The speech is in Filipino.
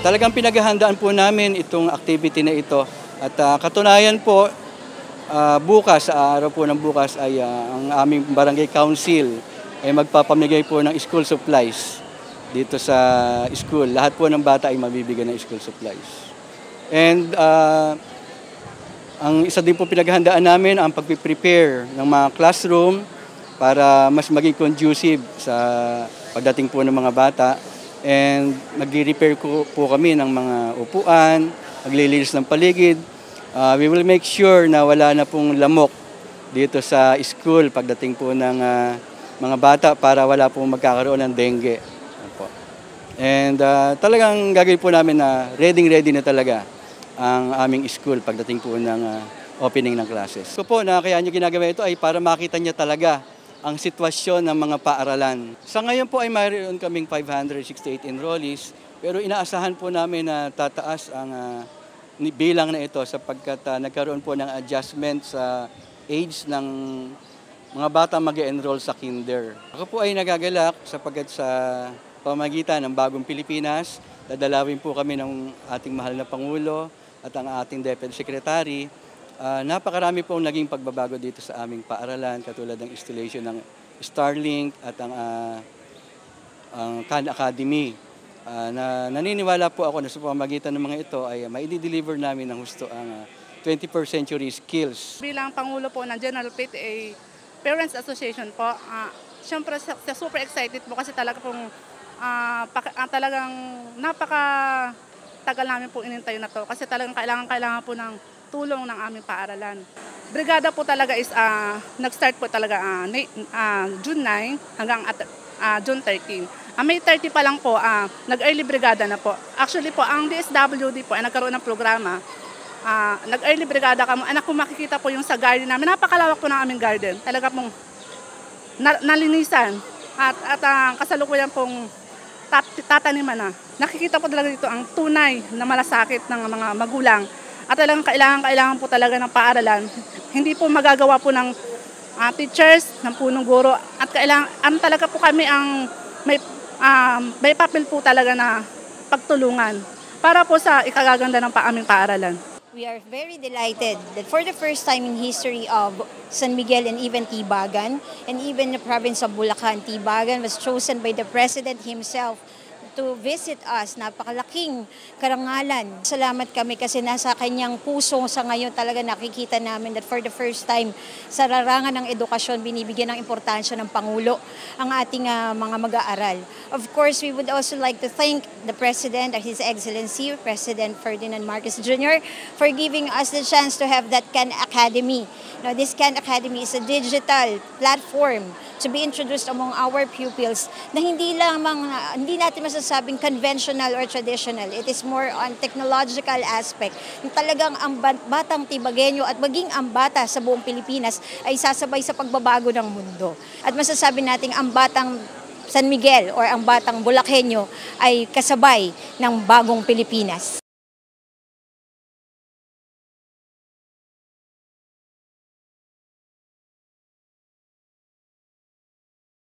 Talagang pinaghahandaan po namin itong activity na ito. At katunayan po, bukas, sa araw po ng bukas ay ang aming barangay council ay magpapamigay po ng school supplies dito sa school. Lahat po ng bata ay mabibigyan ng school supplies. And ang isa din po pinaghahandaan namin ang pag-prepare ng mga classroom para mas maging conducive sa pagdating po ng mga bata. And mag-repair po kami ng mga upuan, maglilinis ng paligid. We will make sure na wala na pong lamok dito sa school pagdating po ng mga bata para wala pong magkakaroon ng dengue. And talagang gagawin po namin na ready na talaga ang aming school pagdating po ng opening ng classes. So po na kaya nyo ginagawa ito ay para makita niya talaga ang sitwasyon ng mga paaralan. Sa ngayon po ay mayroon kaming 568 enrollees, pero inaasahan po namin na tataas ang bilang na ito sapagkat nagkaroon po ng adjustment sa age ng mga bata mag-enroll sa kinder. Ako po ay nagagalak sapagkat sa pamamagitan ng Bagong Pilipinas, dadalawin po kami ng ating mahal na Pangulo at ang ating Deputy Secretary. Napakarami pong naging pagbabago dito sa aming paaralan, katulad ng installation ng Starlink at ang Khan Academy. Naniniwala po ako na sa pamamagitan ng mga ito ay maidi-deliver namin ng husto ang 21st century skills. Bilang Pangulo po ng General PTA Parents Association po, siyempre super excited po kasi talaga pong talagang napaka-tagal namin po inintay na to kasi talagang kailangan po ng tulong ng aming paaralan. Brigada po talaga is nag-start po talaga June 9 hanggang June 13. May 30 pa lang po, nag-early brigada na po. Actually po, ang DSWD po ay nagkaroon ng programa. Nag-early brigada kami. Kung makikita po yung sa garden namin, napakalawak po ng aming garden. Talaga pong nalinisan at kasalukuyan pong tataniman na. Nakikita po talaga dito ang tunay na malasakit ng mga magulang. At talagang kailangan po talaga ng paaralan. Hindi po magagawa po ng teachers, ng punong guro. At talaga po kami ang may papel po talaga na pagtulungan para po sa ikagaganda ng aming paaralan. We are very delighted that for the first time in history of San Miguel and even Tibagan, and even the province of Bulacan, Tibagan was chosen by the President himself to visit us. Napakalaking karangalan. Salamat kami kasi nasa kanyang puso sa ngayon talaga nakikita namin that for the first time sa larangan ng edukasyon binibigyan ng importansya ng Pangulo ang ating mga mag-aaral. Of course, we would also like to thank the President, His Excellency, President Ferdinand Marcos Jr. for giving us the chance to have that Khan Academy. Now, this Khan Academy is a digital platform to be introduced among our pupils na hindi natin masasabing conventional or traditional. It is more on technological aspect. Talagang ang batang Tibagueño at maging ang bata sa buong Pilipinas ay sasabay sa pagbabago ng mundo. At masasabi natin ang batang San Miguel or ang batang Bulaqueño ay kasabay ng bagong Pilipinas.